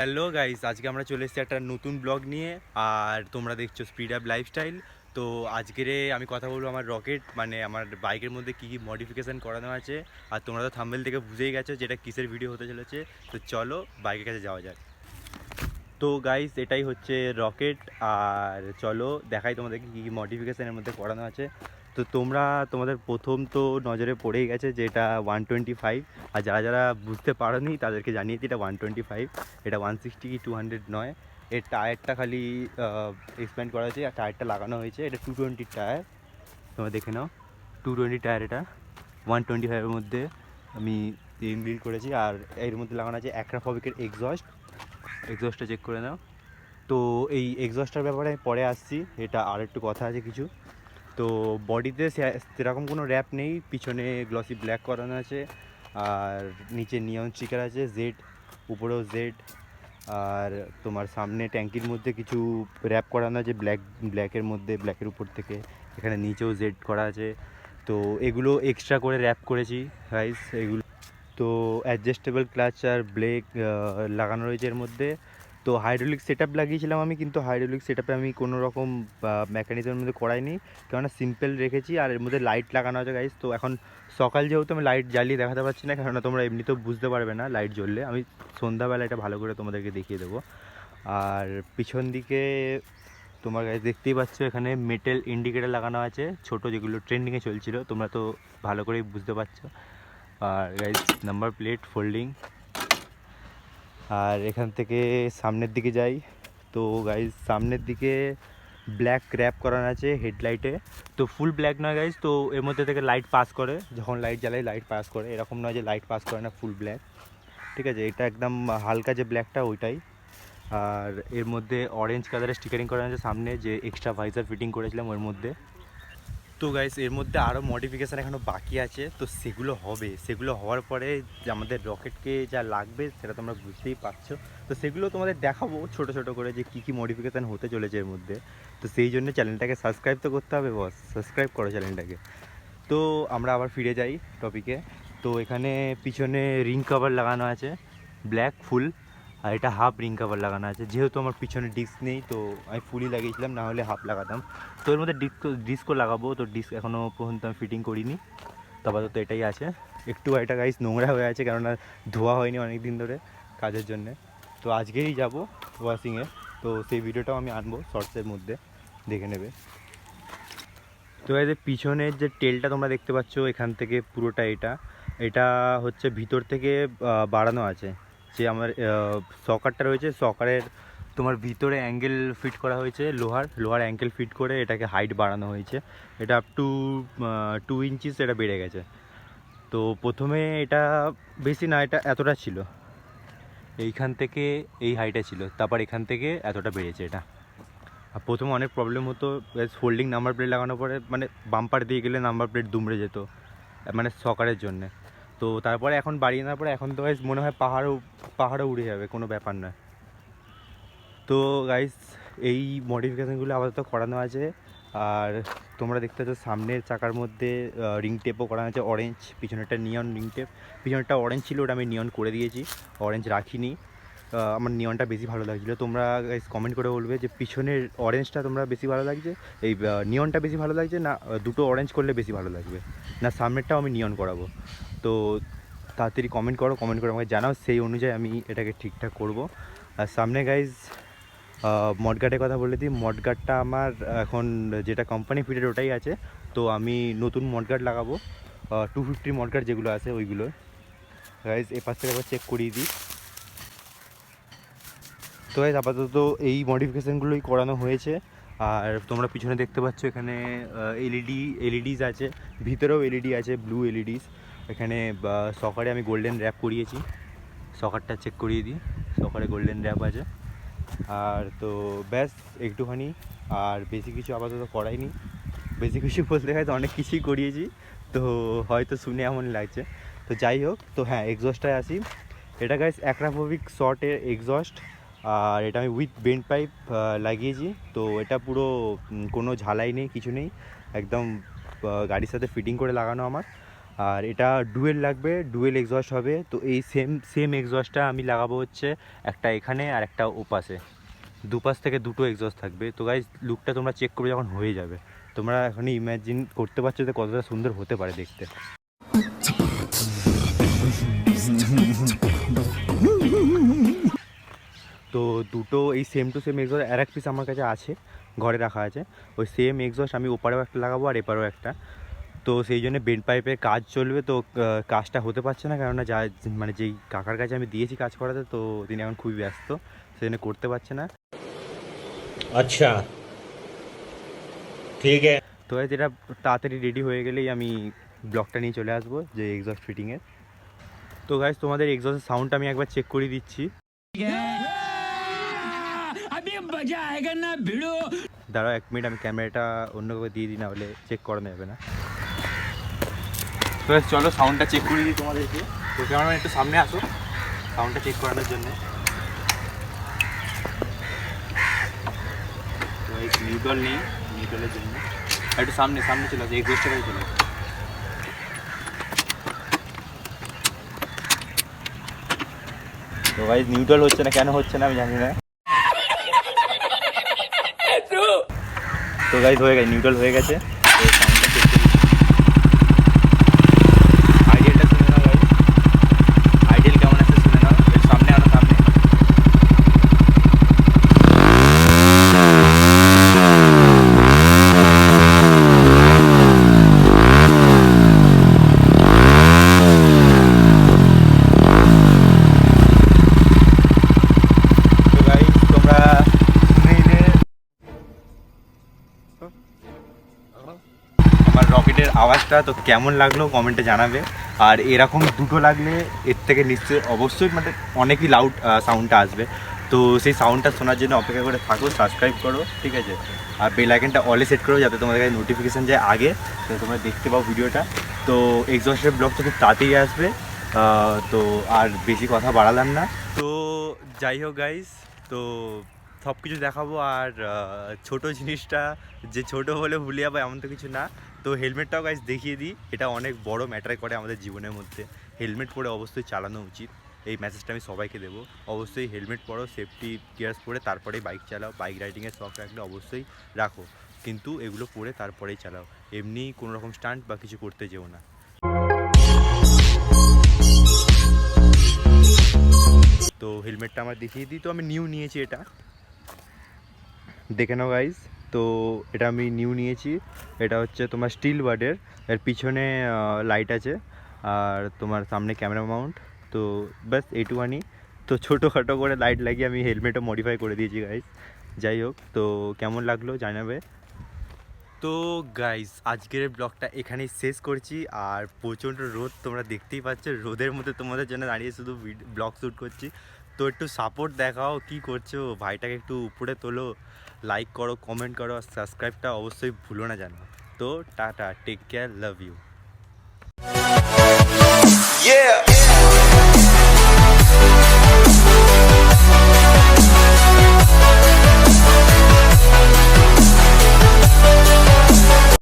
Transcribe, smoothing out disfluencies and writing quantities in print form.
Hello guys, আজকে আমরা চলে এসেছি একটা নতুন ব্লগ নিয়ে। আর তোমরা দেখছো স্পিড আপ লাইফস্টাইল। তো আজকের আমি কথা বলবো আমার রকেট মানে আমার বাইকের মধ্যে কী কী মডিফিকেশান করানো আছে। আর তোমরা তো থাম্বনেল থেকে বুঝেই গেছো যেটা কিসের ভিডিও হতে চলেছে। তো চলো বাইকের কাছে যাওয়া যাক। তো গাইস, এটাই হচ্ছে রকেট। আর চলো দেখাই তোমাদেরকে কী কী মডিফিকেশানের মধ্যে করানো আছে। তো তোমাদের প্রথম তো নজরে পড়েই গেছে যে এটা 125। আর যারা যারা বুঝতে পারোনি তাদেরকে জানিয়েছি এটা 125, এটা 160 কি 200 নয়। এর টায়ারটা খালি এক্সপ্যান্ড করা হয়েছে আর টায়ারটা লাগানো হয়েছে। এটা 220 টায়ার, তোমরা দেখে নাও। 220 টায়ার, এটা 125-এর মধ্যে আমি ইনবিল্ড করেছি। আর এর মধ্যে লাগানো আছে অ্যাক্রাফবিকের এক্সস্টটা চেক করে নাও। তো এই এক্সস্টটার ব্যাপারে আমি পরে আসছি, এটা আর একটু কথা আছে কিছু। তো বডিতে সেরকম কোনো র্যাপ নেই, পিছনে গ্লসি ব্ল্যাক করানো আছে। আর নিচে নিয়ন স্টিকার আছে জেড, উপরেও জেড। আর তোমার সামনে ট্যাঙ্কির মধ্যে কিছু র্যাপ করানো আছে ব্ল্যাকের মধ্যে, ব্ল্যাকের উপর থেকে এখানে নিচেও জেড করা আছে। তো এগুলো এক্সট্রা করে র্যাপ করেছি গাইস এগুলো। তো অ্যাডজাস্টেবল ক্লাচ আর ব্রেক লাগানো রয়েছে এর মধ্যে। তো হাইড্রোলিক সেট আপ লাগিয়েছিলাম আমি, কিন্তু হাইড্রোলিক সেট আপে আমি কোনো রকম মেকানিজমের মধ্যে করাইনি, কেননা সিম্পল রেখেছি। আর এর মধ্যে লাইট লাগানো আছে গাইস। তো এখন সকাল যেহেতু আমি লাইট জ্বালিয়ে দেখাতে পারছি না, কেননা তোমরা এমনিতেও বুঝতে পারবে না লাইট জ্বললে। আমি সন্ধ্যাবেলা এটা ভালো করে তোমাদেরকে দেখিয়ে দেবো। আর পিছন দিকে তোমার গাইস দেখতেই পাচ্ছ এখানে মেটাল ইন্ডিকেটার লাগানো আছে ছোট, যেগুলো ট্রেন্ডিংয়ে চলছিল, তোমরা তো ভালো করেই বুঝতে পারছো। আর গাইস নাম্বার প্লেট ফোল্ডিং। আর এখান থেকে সামনের দিকে যাই। তো গাইস সামনের দিকে ব্ল্যাক র্যাপ করানো আছে হেডলাইটে। তো ফুল ব্ল্যাক নয় গাইস, তো এর মধ্যে থেকে লাইট পাস করে, যখন লাইট জ্বালাই লাইট পাস করে, এরকম নয় যে লাইট পাস করে না, ফুল ব্ল্যাক। ঠিক আছে, এটা একদম হালকা যে ব্ল্যাকটা ওইটাই। আর এর মধ্যে অরেঞ্জ কালারের স্টিকারিং করানো আছে সামনে, যে এক্সট্রা ভাইজার ফিটিং করেছিলাম ওর মধ্যে। তো গাইস এর মধ্যে আরও মডিফিকেশান এখনও বাকি আছে, তো সেগুলো হবে। সেগুলো হওয়ার পরে আমাদের রকেটকে যা লাগবে সেটা তোমরা বুঝতেই পারছো। তো সেগুলো তোমাদের দেখাবো ছোটো ছোটো করে যে কী কী মডিফিকেশান হতে চলেছে এর মধ্যে। তো সেই জন্য চ্যানেলটাকে সাবস্ক্রাইব তো করতে হবে বস, সাবস্ক্রাইব করো চ্যানেলটাকে। তো আমরা আবার ফিরে যাই টপিকে। তো এখানে পিছনে রিং কভার লাগানো আছে ব্ল্যাক ফুল, আর এটা হাফ রিং কভার লাগানো আছে। যেহেতু আমার পিছনে ডিস্ক নেই, তো আমি ফুলই লাগিয়েছিলাম, না হলে হাফ লাগাতাম। তো এর মধ্যে ডিস্কও লাগাবো, তো ডিস্ক এখনও পর্যন্ত আমি ফিটিং করিনি। তো আপাতত এটাই আছে। একটু এটা গাইস নোংরা হয়ে আছে, কেননা ধোয়া হয়নি অনেক দিন ধরে কাজের জন্যে। তো আজকেই যাব ওয়াশিংয়ে, তো সেই ভিডিওটাও আমি আনবো শর্টসের মধ্যে, দেখে নেবে। তো এই যে পিছনের যে টেলটা তোমরা দেখতে পাচ্ছ, এখান থেকে পুরোটা এটা এটা হচ্ছে ভিতর থেকে বাড়ানো আছে। যে আমার সকারটা রয়েছে, সকারের তোমার ভিতরে অ্যাঙ্গেল ফিট করা হয়েছে, লোহার অ্যাঙ্গেল ফিট করে এটাকে হাইট বাড়ানো হয়েছে। এটা আপ টু 2 ইঞ্চিস এটা বেড়ে গেছে। তো প্রথমে এটা বেশি না, এটা এতটা ছিল, এইখান থেকে এই হাইটে ছিল, তারপর এখান থেকে এতটা বেড়েছে এটা। আর প্রথমে অনেক প্রবলেম হতো, ফোল্ডিং নাম্বার প্লেট লাগানোর পরে মানে বাম্পার দিয়ে গেলে নাম্বার প্লেট দুমড়ে যেত, মানে সকারের জন্যে। তো তারপরে এখন বাড়িয়ে নেওয়ার পরে এখন তো গাইস মনে হয় পাহাড়ও উড়ে যাবে, কোনো ব্যাপার নয়। তো গাইস এই মডিফিকেশানগুলো আপাতত করানো আছে। আর তোমরা দেখতে পাচ্ছ সামনের চাকার মধ্যে রিং টেপও করানো আছে অরেঞ্জ, পিছনেরটা নিয়ন রিং টেপ। পিছনেরটা অরেঞ্জ ছিল, ওটা আমি নিয়ন করে দিয়েছি, অরেঞ্জ রাখিনি। আমার নিয়নটা বেশি ভালো লাগছিলো। তোমরা গাইস কমেন্ট করে বলবে যে পিছনের অরেঞ্জটা তোমরা বেশি ভালো লাগছে, এই নিয়নটা বেশি ভালো লাগছে না, দুটো অরেঞ্জ করলে বেশি ভালো লাগবে, না সামনেরটাও আমি নিয়ন করাবো। তো তাড়াতাড়ি কমেন্ট করে আমাকে জানাও, সেই অনুযায়ী আমি এটাকে ঠিকঠাক করব। আর সামনে গাইজ মডগার্ডের কথা বলে দিই, মডগার্ডটা আমার এখন যেটা কোম্পানি ফিটেড ওটাই আছে। তো আমি নতুন মডগার্ড লাগাবো, 250 মডগার্ড যেগুলো আছে ওইগুলো। গাইজ এ পাশ থেকে একবার চেক করিয়ে দিই। তো গাইজ আপাতত এই মডিফিকেশানগুলোই করানো হয়েছে। আর তোমরা পিছনে দেখতে পাচ্ছ এখানে এলইডিস আছে, ভিতরেও এলইডি আছে, ব্লু এলইডিস। এখানে সকারে আমি গোল্ডেন র্যাপ করিয়েছি, সকারটা চেক করিয়ে দিই, সকারে গোল্ডেন র্যাপ আছে। আর তো ব্যাস একটুখানি, আর বেশি কিছু আপাতত করাইনি। বেশি কিছু বলতে গেলে তো অনেক কিছুই করিয়েছি, তো হয়তো শুনে এমন লাগছে। তো যাই হোক, তো হ্যাঁ এক্সস্টটায় আসি। এটা গাইস অ্যাক্রাফোবিক শর্টের এক্সস্ট, আর এটা আমি উইথ বেন্ড পাইপ লাগিয়েছি। তো এটা পুরো কোনো ঝালাই নেই, কিছু নেই, একদম গাড়ির সাথে ফিটিং করে লাগানো আমার। আর এটা ডুয়েল লাগবে, ডুয়েল এক্সস্ট হবে। তো এই সেম এক্সস্টটা আমি লাগাবো হচ্ছে একটা এখানে আর একটা ওপাশে, দুপাশ থেকে দুটো এক্সস্ট থাকবে। তো গাইজ লুকটা তোমরা চেক করবে যখন হয়ে যাবে, তোমরা এখনই ইমাজিন করতে পারছো যে কতটা সুন্দর হতে পারে দেখতে। তো দুটো এই সেম টু সেম এক্সস্ট আর এক পিস আমার কাছে আছে, ঘরে রাখা আছে। ওই সেম এক্সস্ট আমি ওপারেও একটা লাগাবো আর এপারেও একটা। তো সেই জন্য বেন্ড পাইপের কাজ চলবে। তো কাজটা হতে পারছে না, কেননা যা মানে যেই কাকার কাছে আমি দিয়েছি কাজ করাতে, তো তিনি এখন খুবই ব্যস্ত, সেই জন্য করতে পারছে না। अच्छा ठीक है। তো যেটা তাড়াতাড়ি রেডি হয়ে গেলেই আমি ব্লগটা নিয়ে চলে আসবো যে এক্সস্ট ফিটিংয়ের। তো গাইজ তোমাদের এক্সস্টের সাউন্ডটা আমি একবার চেক করে দিচ্ছি। দাঁড়াও 1 মিনিট, আমি ক্যামেরাটা অন্য কাউকে দিয়ে দিই, না হলে চেক করানো যাবে না। তো চলো সাউন্ডটা চেক করে দিই তোমাদেরকে। তো ক্যামেরাম্যান একটু সামনে আসো সাউন্ডটা চেক করানোর জন্য। তো এই নিউট্রাল নেই, নিউট্রালের জন্য একটু সামনে চলে আসো, এক্সস্টের কাছে চলে আসো। তো ভাই নিউট্রাল হচ্ছে না, কেন হচ্ছে না আমি জানি না। তো গাইজ হয়ে গেছে, নিউট্রাল হয়ে গেছে। তো সাউন্ডটা চেক করি, আইডিয়ালটা শুনে নাও গাইজ, আইডিয়াল কেমন আছে শুনে নাও। এর সামনে আনো, সামনে। তো গাইজ তোমরা শুনে আমার রকেটের আওয়াজটা তো কেমন লাগলো কমেন্টে জানাবে। আর এরকম দুটো লাগলে এর থেকে নিশ্চয়ই অবশ্যই মানে অনেকই লাউড সাউন্ডটা আসবে। তো সেই সাউন্ডটা শোনার জন্য অপেক্ষা করে থাকো, সাবস্ক্রাইব করো, ঠিক আছে। আর বেল আইকনটা অলে সেট করো যাতে তোমাদের কাছে নোটিফিকেশান যায় আগে, তো তোমরা দেখতে পাও ভিডিওটা। তো এক্সস্টের ব্লগটা খুব তাড়াতাড়ি আসবে। তো আর বেশি কথা বাড়ালাম না। তো যাই হোক গাইস, তো সব কিছু দেখাবো। আর ছোট জিনিসটা যে ছোট হলে ভুলে যাবো এমন তো কিছু না। তো হেলমেটটাও গাইস দেখিয়ে দিই, এটা অনেক বড় ম্যাটার করে আমাদের জীবনের মধ্যে। হেলমেট পরে অবশ্যই চালানো উচিত, এই মেসেজটা আমি সবাইকে দেবো। অবশ্যই হেলমেট পরো, সেফটি গিয়ার্স পরে তারপরেই বাইক চালাও। বাইক রাইডিংয়ের শখ রাখলে অবশ্যই রাখো, কিন্তু এগুলো পরে তারপরেই চালাও। এমনি কোনো রকম স্টান্ট বা কিছু করতে যেও না। তো হেলমেটটা আমার দেখিয়ে দিই। তো আমি নিউ নিয়েছি, এটা দেখে নাও গাইজ। তো এটা আমি নিউ নিয়েছি, এটা হচ্ছে তোমার স্টিল বার্ডের। এর পিছনে লাইট আছে আর তোমার সামনে ক্যামেরা মাউন্ট। তো ব্যাস এইটুখানি। তো ছোটোখাটো করে লাইট লাগিয়ে আমি হেলমেটও মডিফাই করে দিয়েছি গাইজ। যাই হোক, তো কেমন লাগলো জানাবে। তো গাইজ আজকের ব্লগটা এখানেই শেষ করছি। আর প্রচণ্ড রোদ, তোমরা দেখতেই পাচ্ছ, রোদের মধ্যে তোমাদের জন্য দাঁড়িয়ে শুধু ব্লগ শ্যুট করছি। তো একটু সাপোর্ট দেখাও, কি করছো, ভাইটাকে একটু উপরে তোলো, লাইক করো, কমেন্ট করো, আর সাবস্ক্রাইবটা অবশ্যই ভুলো না জানো। তো tata, take care, love you.